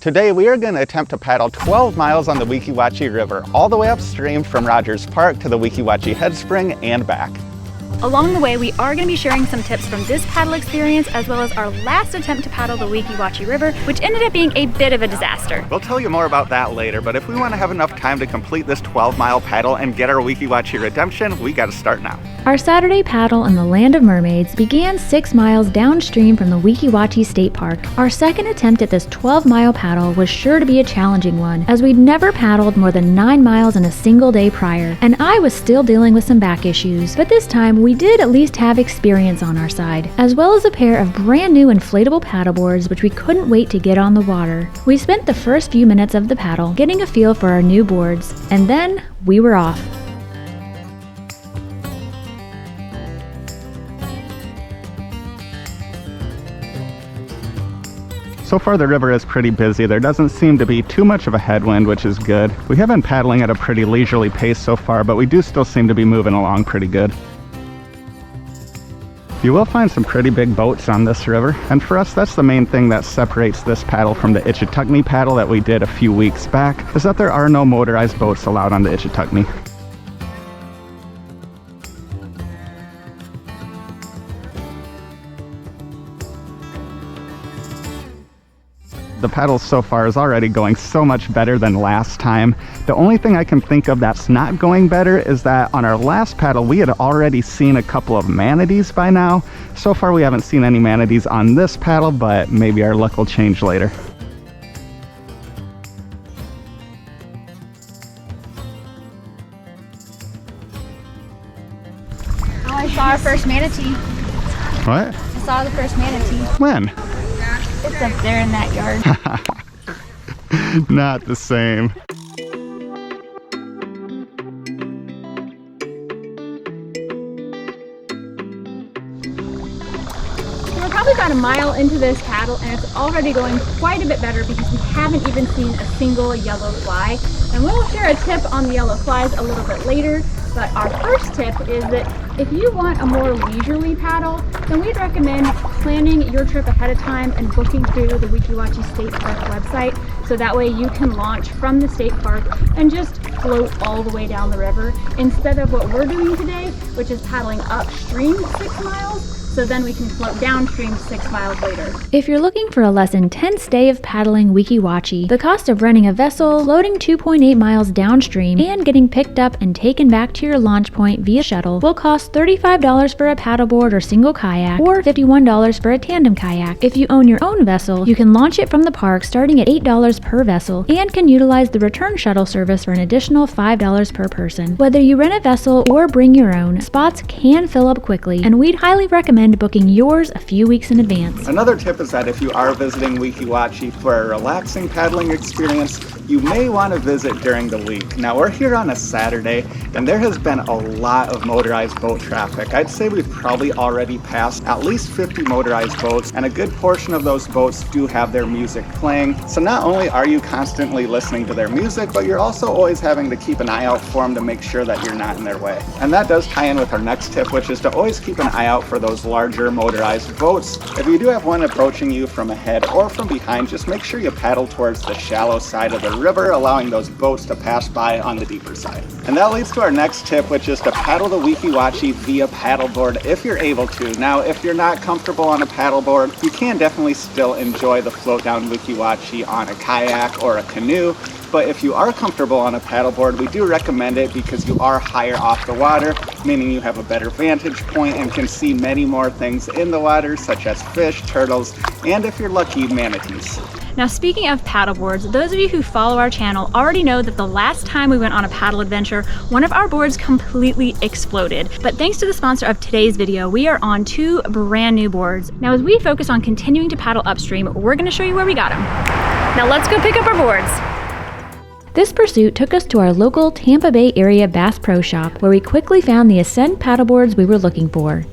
Today we are going to attempt to paddle 12 miles on the Weeki Wachee River, all the way upstream from Rodgers Park to the Weeki Wachee Head Spring and back. Along the way, we are going to be sharing some tips from this paddle experience, as well as our last attempt to paddle the Weeki Wachee River, which ended up being a bit of a disaster. We'll tell you more about that later, but if we want to have enough time to complete this 12-mile paddle and get our Weeki Wachee redemption, we got to start now. Our Saturday paddle in the Land of Mermaids began 6 miles downstream from the Weeki Wachee State Park. Our second attempt at this 12-mile paddle was sure to be a challenging one, as we'd never paddled more than 9 miles in a single day prior, and I was still dealing with some back issues. But this time, we did at least have experience on our side, as well as a pair of brand new inflatable paddleboards which we couldn't wait to get on the water. We spent the first few minutes of the paddle getting a feel for our new boards, and then we were off. So far the river is pretty busy. There doesn't seem to be too much of a headwind, which is good. We have been paddling at a pretty leisurely pace so far, but we do still seem to be moving along pretty good. You will find some pretty big boats on this river, and for us that's the main thing that separates this paddle from the Itchitucknee paddle that we did a few weeks back, is that there are no motorized boats allowed on the Itchitucknee. The paddle so far is already going so much better than last time. The only thing I can think of that's not going better is that on our last paddle we had already seen a couple of manatees by now. So far we haven't seen any manatees on this paddle, but maybe our luck will change later. Oh, I saw our first manatee. What? I saw the first manatee. When? It's up there in that yard. Not the same. We're probably about a mile into this paddle, and it's already going quite a bit better because we haven't even seen a single yellow fly. And we'll share a tip on the yellow flies a little bit later, but our first tip is that if you want a more leisurely paddle, then we'd recommend planning your trip ahead of time and booking through the Weeki Wachee State Park website, so that way you can launch from the state park and just float all the way down the river, instead of what we're doing today, which is paddling upstream 6 miles, so then we can float downstream 6 miles later. If you're looking for a less intense day of paddling Weeki Wachee, the cost of renting a vessel, floating 2.8 miles downstream, and getting picked up and taken back to your launch point via shuttle will cost $35 for a paddleboard or single kayak, or $51 for a tandem kayak. If you own your own vessel, you can launch it from the park starting at $8 per vessel, and can utilize the return shuttle service for an additional $5 per person. Whether you rent a vessel or bring your own, spots can fill up quickly, and we'd highly recommend booking yours a few weeks in advance. Another tip is that if you are visiting Weeki Wachee for a relaxing paddling experience, you may want to visit during the week. Now we're here on a Saturday, and there has been a lot of motorized boat traffic. I'd say we've probably already passed at least 50 motorized boats, and a good portion of those boats do have their music playing. So not only are you constantly listening to their music, but you're also always having to keep an eye out for them to make sure that you're not in their way. And that does tie in with our next tip, which is to always keep an eye out for those larger motorized boats. If you do have one approaching you from ahead or from behind, just make sure you paddle towards the shallow side of the river, allowing those boats to pass by on the deeper side. And that leads to our next tip, which is to paddle the Weeki Wachee via paddleboard if you're able to. Now, if you're not comfortable on a paddleboard, you can definitely still enjoy the float down Weeki Wachee on a kayak or a canoe. But if you are comfortable on a paddleboard, we do recommend it because you are higher off the water, meaning you have a better vantage point and can see many more things in the water, such as fish, turtles, and if you're lucky, manatees. Now, speaking of paddleboards, those of you who follow our channel already know that the last time we went on a paddle adventure, one of our boards completely exploded. But thanks to the sponsor of today's video, we are on 2 brand new boards. Now, as we focus on continuing to paddle upstream, we're going to show you where we got them. Now let's go pick up our boards. This pursuit took us to our local Tampa Bay area Bass Pro Shop, where we quickly found the Ascent paddleboards we were looking for.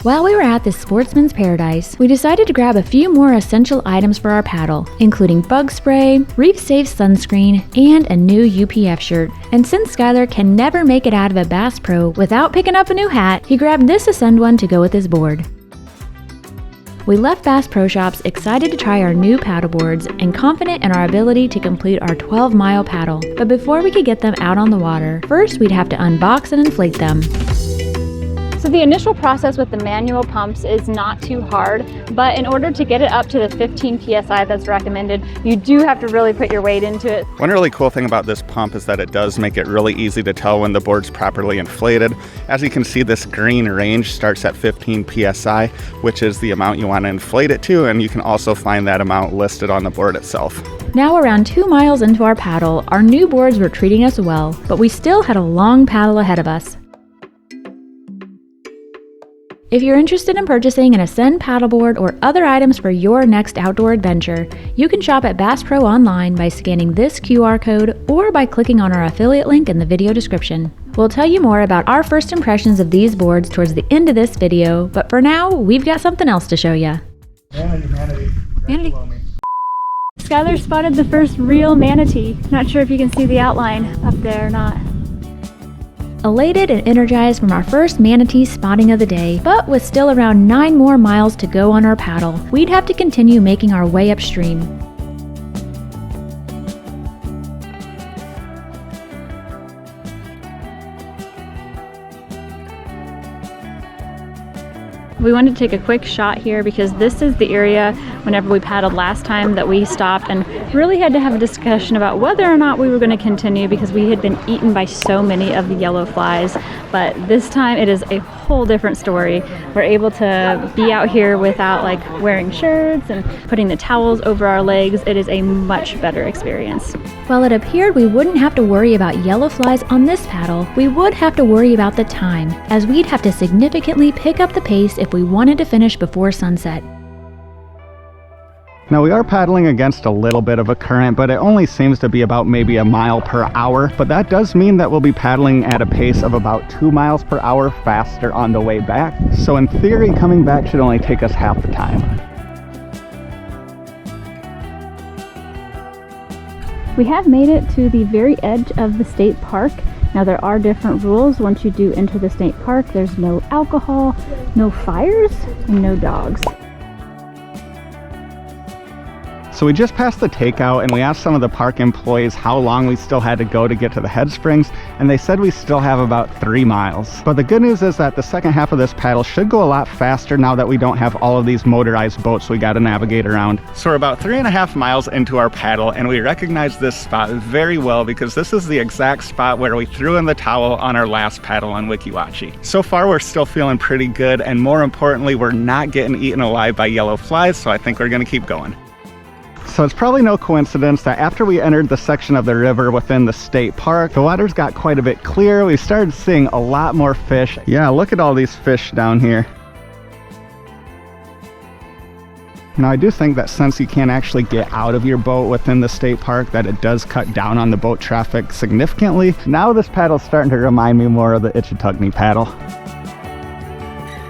While we were at this sportsman's paradise, we decided to grab a few more essential items for our paddle, including bug spray, reef safe sunscreen, and a new UPF shirt. And since Skylar can never make it out of a Bass Pro without picking up a new hat, he grabbed this Ascend one to go with his board. We left Bass Pro Shops excited to try our new paddleboards and confident in our ability to complete our 12-mile paddle. But before we could get them out on the water, first we'd have to unbox and inflate them. So the initial process with the manual pumps is not too hard, but in order to get it up to the 15 PSI that's recommended, you do have to really put your weight into it. One really cool thing about this pump is that it does make it really easy to tell when the board's properly inflated. As you can see, this green range starts at 15 PSI, which is the amount you want to inflate it to, and you can also find that amount listed on the board itself. Now around 2 miles into our paddle, our new boards were treating us well, but we still had a long paddle ahead of us. If you're interested in purchasing an Ascend paddleboard or other items for your next outdoor adventure, you can shop at Bass Pro online by scanning this QR code or by clicking on our affiliate link in the video description. We'll tell you more about our first impressions of these boards towards the end of this video, but for now, we've got something else to show you. Manatee. Skylar spotted the first real manatee. Not sure if you can see the outline up there or not. Elated and energized from our first manatee spotting of the day, but with still around 9 more miles to go on our paddle, we'd have to continue making our way upstream. We wanted to take a quick shot here because this is the area whenever we paddled last time that we stopped and really had to have a discussion about whether or not we were going to continue because we had been eaten by so many of the yellow flies. But this time it is a whole different story. We're able to be out here without like wearing shirts and putting the towels over our legs. It is a much better experience. While it appeared we wouldn't have to worry about yellow flies on this paddle, we would have to worry about the time, as we'd have to significantly pick up the pace if we wanted to finish before sunset. Now we are paddling against a little bit of a current, but it only seems to be about maybe a mile per hour. But that does mean that we'll be paddling at a pace of about 2 miles per hour faster on the way back. So in theory, coming back should only take us half the time. We have made it to the very edge of the state park. Now there are different rules once you do enter the state park. There's no alcohol, no fires, and no dogs. So we just passed the takeout and we asked some of the park employees how long we still had to go to get to the head springs, and they said we still have about 3 miles. But the good news is that the second half of this paddle should go a lot faster now that we don't have all of these motorized boats we got to navigate around. So we're about 3.5 miles into our paddle and we recognize this spot very well because this is the exact spot where we threw in the towel on our last paddle on Weeki Wachee. So far we're still feeling pretty good, and more importantly, we're not getting eaten alive by yellow flies, so I think we're gonna keep going. So it's probably no coincidence that after we entered the section of the river within the state park, the waters got quite a bit clearer. We started seeing a lot more fish. Yeah, look at all these fish down here. Now I do think that since you can't actually get out of your boat within the state park, that it does cut down on the boat traffic significantly. Now this paddle's starting to remind me more of the Itchitucknee paddle.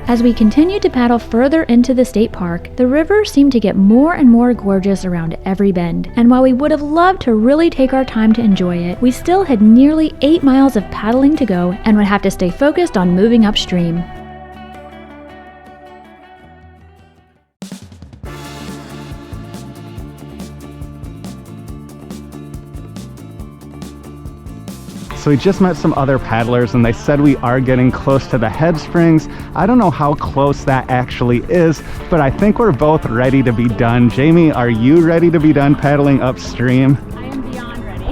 As we continued to paddle further into the state park, the river seemed to get more and more gorgeous around every bend. And while we would have loved to really take our time to enjoy it, we still had nearly 8 miles of paddling to go and would have to stay focused on moving upstream. So we just met some other paddlers and they said we are getting close to the head springs. I don't know how close that actually is, but I think we're both ready to be done. Jamie, are you ready to be done paddling upstream? I am beyond ready.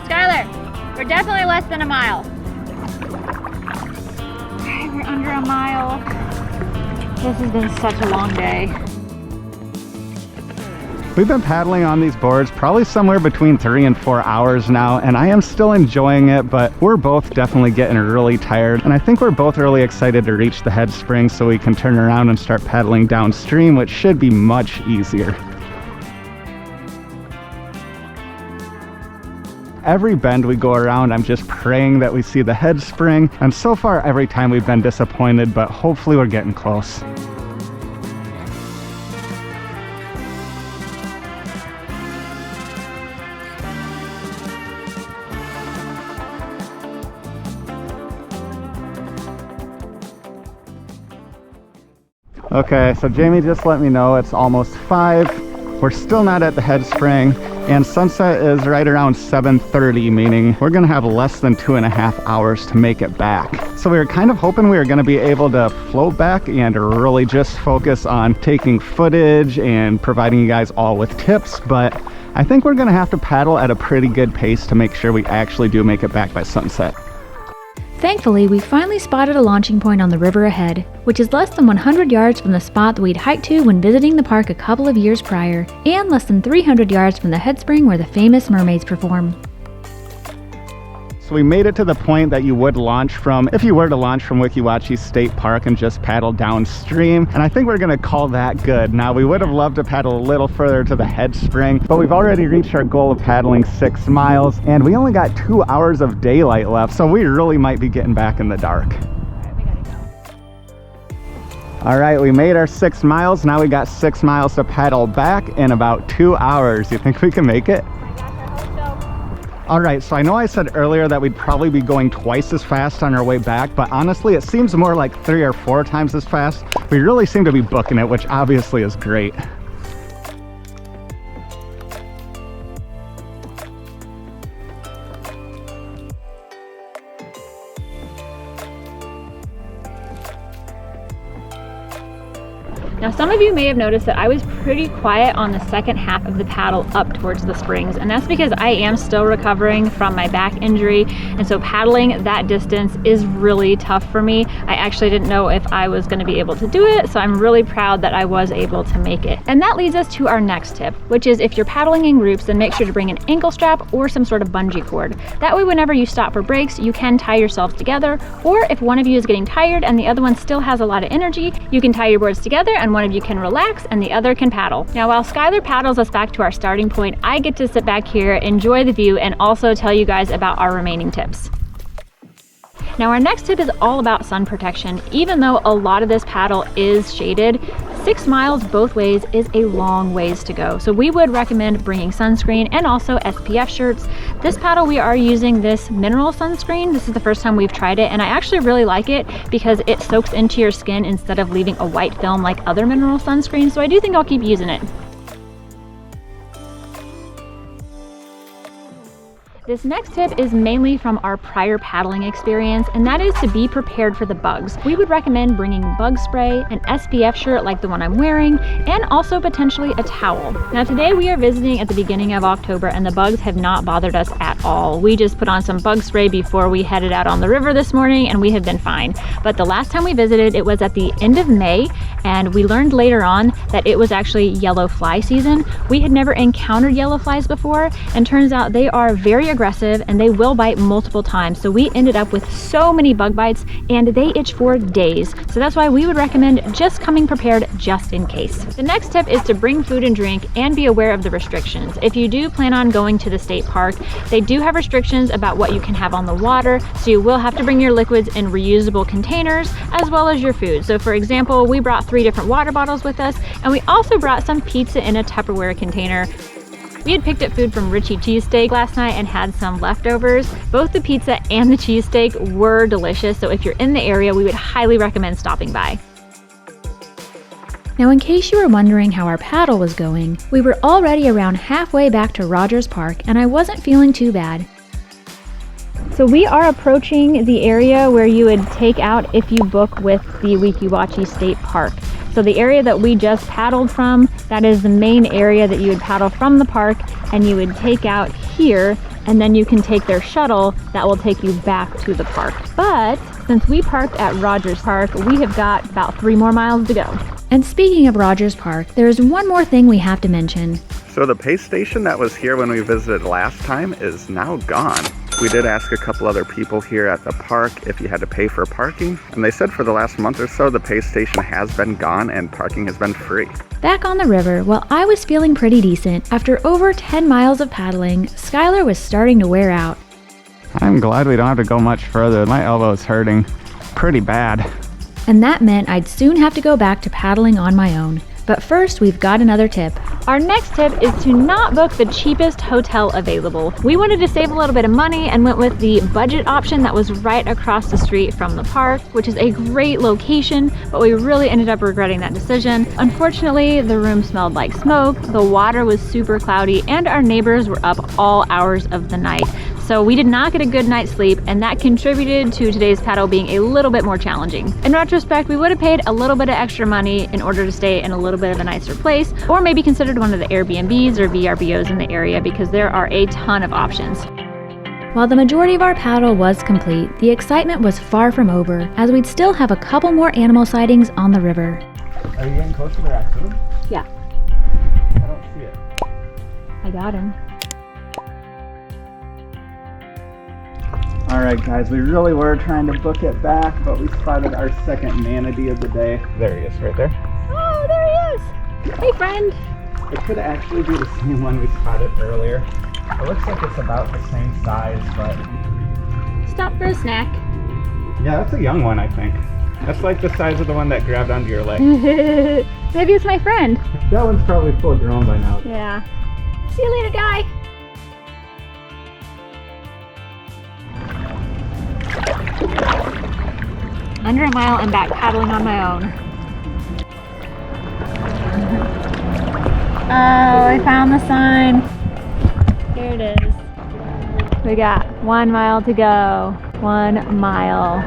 Skylar, we're definitely less than a mile. We're under a mile. This has been such a long day. We've been paddling on these boards probably somewhere between 3 and 4 hours now, and I am still enjoying it, but we're both definitely getting really tired. And I think we're both really excited to reach the head spring so we can turn around and start paddling downstream, which should be much easier. Every bend we go around, I'm just praying that we see the head spring, and so far every time we've been disappointed, but hopefully we're getting close. Okay, so Jamie just let me know it's almost 5. We're still not at the head spring, and sunset is right around 7:30, meaning we're gonna have less than 2.5 hours to make it back. So we were kind of hoping we were gonna be able to float back and really just focus on taking footage and providing you guys all with tips, but I think we're gonna have to paddle at a pretty good pace to make sure we actually do make it back by sunset. Thankfully, we finally spotted a launching point on the river ahead, which is less than 100 yards from the spot that we'd hiked to when visiting the park a couple of years prior, and less than 300 yards from the head spring where the famous mermaids perform. So we made it to the point that you would launch from if you were to launch from Weeki Wachee State Park and just paddle downstream, and I think we're gonna call that good. Now, we would have loved to paddle a little further to the head spring, but we've already reached our goal of paddling 6 miles, and we only got 2 hours of daylight left, so we really might be getting back in the dark. All right, we made our 6 miles. Now we got 6 miles to paddle back in about 2 hours. You think we can make it? All right, so I know I said earlier that we'd probably be going twice as fast on our way back, but honestly, it seems more like 3 or 4 times as fast. We really seem to be booking it, which obviously is great. Now, some of you may have noticed that I was pretty quiet on the second half of the paddle up towards the springs, and that's because I am still recovering from my back injury, and so paddling that distance is really tough for me. I actually didn't know if I was going to be able to do it, so I'm really proud that I was able to make it. And that leads us to our next tip, which is if you're paddling in groups, then make sure to bring an ankle strap or some sort of bungee cord. That way, whenever you stop for breaks, you can tie yourselves together, or if one of you is getting tired and the other one still has a lot of energy, you can tie your boards together and one of you can relax and the other can paddle. Now, while Skylar paddles us back to our starting point, I get to sit back here, enjoy the view, and also tell you guys about our remaining tips. Now, our next tip is all about sun protection. Even though a lot of this paddle is shaded, 6 miles both ways is a long ways to go. So we would recommend bringing sunscreen and also SPF shirts. This paddle, we are using this mineral sunscreen. This is the first time we've tried it, and I actually really like it because it soaks into your skin instead of leaving a white film like other mineral sunscreens. So I do think I'll keep using it. This next tip is mainly from our prior paddling experience, and that is to be prepared for the bugs. We would recommend bringing bug spray, an SPF shirt like the one I'm wearing, and also potentially a towel. Now, today we are visiting at the beginning of October, and the bugs have not bothered us at all. We just put on some bug spray before we headed out on the river this morning, and we have been fine. But the last time we visited, it was at the end of May, and we learned later on that it was actually yellow fly season. We had never encountered yellow flies before, and turns out they are very aggressive and they will bite multiple times. So we ended up with so many bug bites and they itch for days. So that's why we would recommend just coming prepared just in case. The next tip is to bring food and drink and be aware of the restrictions. If you do plan on going to the state park, they do have restrictions about what you can have on the water. So you will have to bring your liquids in reusable containers as well as your food. So for example, we brought 3 different water bottles with us, and we also brought some pizza in a Tupperware container. We had picked up food from Richie Cheesesteak last night and had some leftovers. Both the pizza and the cheesesteak were delicious, so if you're in the area, we would highly recommend stopping by. Now, in case you were wondering how our paddle was going, we were already around halfway back to Rodgers Park, and I wasn't feeling too bad. So we are approaching the area where you would take out if you book with the Weeki Wachee State Park. So the area that we just paddled from, that is the main area that you would paddle from the park, and you would take out here, and then you can take their shuttle that will take you back to the park. But since we parked at Rodgers Park, we have got about 3 more miles to go. And speaking of Rodgers Park, there is one more thing we have to mention. So the pay station that was here when we visited last time is now gone. We did ask a couple other people here at the park if you had to pay for parking, and they said for the last month or so the pay station has been gone and parking has been free. Back on the river, while I was feeling pretty decent, after over 10 miles of paddling, Skylar was starting to wear out. I'm glad we don't have to go much further. My elbow is hurting pretty bad. And that meant I'd soon have to go back to paddling on my own. But first, we've got another tip. Our next tip is to not book the cheapest hotel available. We wanted to save a little bit of money and went with the budget option that was right across the street from the park, which is a great location, but we really ended up regretting that decision. Unfortunately, the room smelled like smoke, the water was super cloudy, and our neighbors were up all hours of the night. So we did not get a good night's sleep, and that contributed to today's paddle being a little bit more challenging. In retrospect, we would have paid a little bit of extra money in order to stay in a little bit of a nicer place, or maybe considered one of the Airbnbs or VRBOs in the area because there are a ton of options. While the majority of our paddle was complete, the excitement was far from over, as we'd still have a couple more animal sightings on the river. Are you getting close to the raccoon? Yeah. I don't see it. I got him. Alright guys, we really were trying to book it back, but we spotted our second manatee of the day. There he is, right there. Oh, there he is! Hey friend! It could actually be the same one we spotted earlier. It looks like it's about the same size, but... Stop for a snack. Yeah, that's a young one, I think. That's like the size of the one that grabbed onto your leg. Maybe it's my friend. That one's probably full grown by now. Yeah. See you later, guy! Under a mile and back paddling on my own. Oh, I found the sign. Here it is. We got 1 mile to go. 1 mile.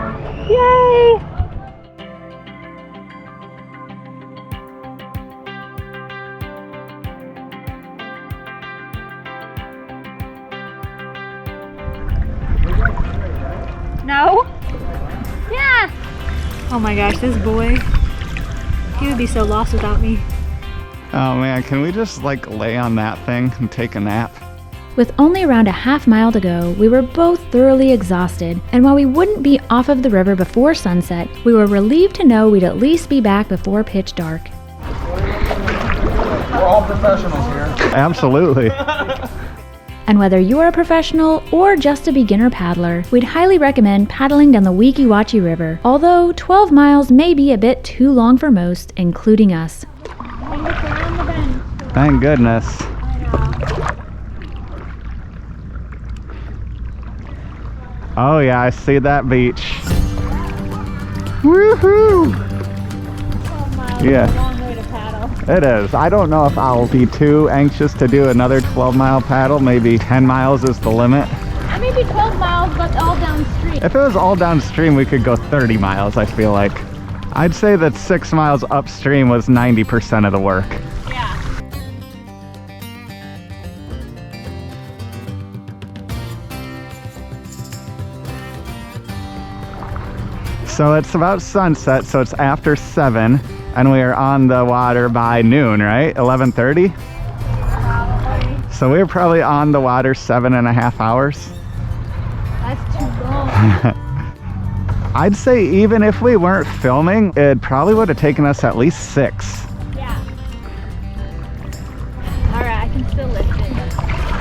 Yay! No? Yeah! Oh my gosh, this boy. He would be so lost without me. Oh man, can we just like lay on that thing and take a nap? With only around a half mile to go, we were both thoroughly exhausted, and while we wouldn't be off of the river before sunset, we were relieved to know we'd at least be back before pitch dark. We're all professionals here. Absolutely. And whether you're a professional or just a beginner paddler, we'd highly recommend paddling down the Weeki Wachee River, although 12 miles may be a bit too long for most, including us. Thank goodness. Oh yeah, I see that beach. Woohoo! 12 miles Yeah. is a long way to paddle. It is. I don't know if I'll be too anxious to do another 12-mile paddle. Maybe 10 miles is the limit. Maybe 12 miles, but all downstream. If it was all downstream, we could go 30 miles, I feel like. I'd say that 6 miles upstream was 90% of the work. Yeah. So it's about sunset, so it's after 7, and we are on the water by noon, right? 11:30? Probably. So we were probably on the water 7.5 hours. That's too long. I'd say even if we weren't filming, it probably would have taken us at least 6. Yeah. Alright, I can still lift it.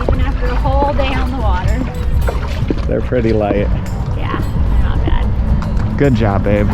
Even after a whole day on the water. They're pretty light. Yeah, not bad. Good job, babe.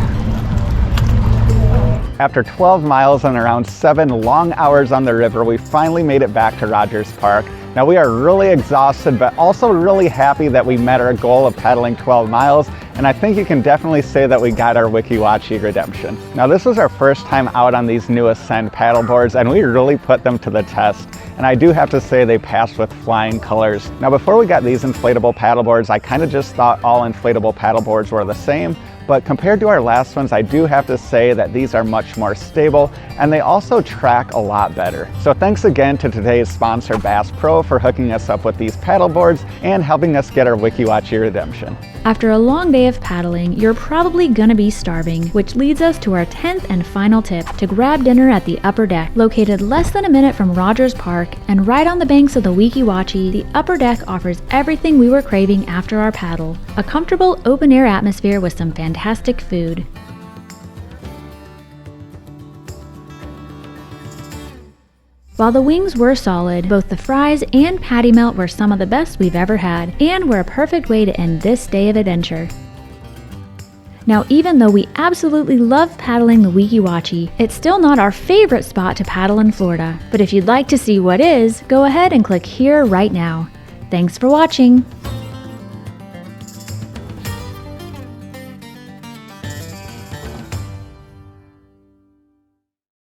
After 12 miles and around 7 long hours on the river, we finally made it back to Rodgers Park. Now we are really exhausted, but also really happy that we met our goal of paddling 12 miles. And I think you can definitely say that we got our Weeki Wachee redemption. Now this was our first time out on these new Ascend paddleboards, and we really put them to the test. And I do have to say they passed with flying colors. Now before we got these inflatable paddleboards, I kind of just thought all inflatable paddleboards were the same. But compared to our last ones, I do have to say that these are much more stable, and they also track a lot better. So thanks again to today's sponsor, Bass Pro, for hooking us up with these paddleboards and helping us get our Weeki Wachee redemption. After a long day of paddling, you're probably gonna be starving, which leads us to our 10th and final tip, to grab dinner at the Upper Deck. Located less than a minute from Rodgers Park and right on the banks of the Weeki Wachee, the Upper Deck offers everything we were craving after our paddle. A comfortable open-air atmosphere with some fantastic food. While the wings were solid, both the fries and patty melt were some of the best we've ever had, and were a perfect way to end this day of adventure. Now, even though we absolutely love paddling the Weeki Wachee, it's still not our favorite spot to paddle in Florida. But if you'd like to see what is, go ahead and click here right now. Thanks for watching!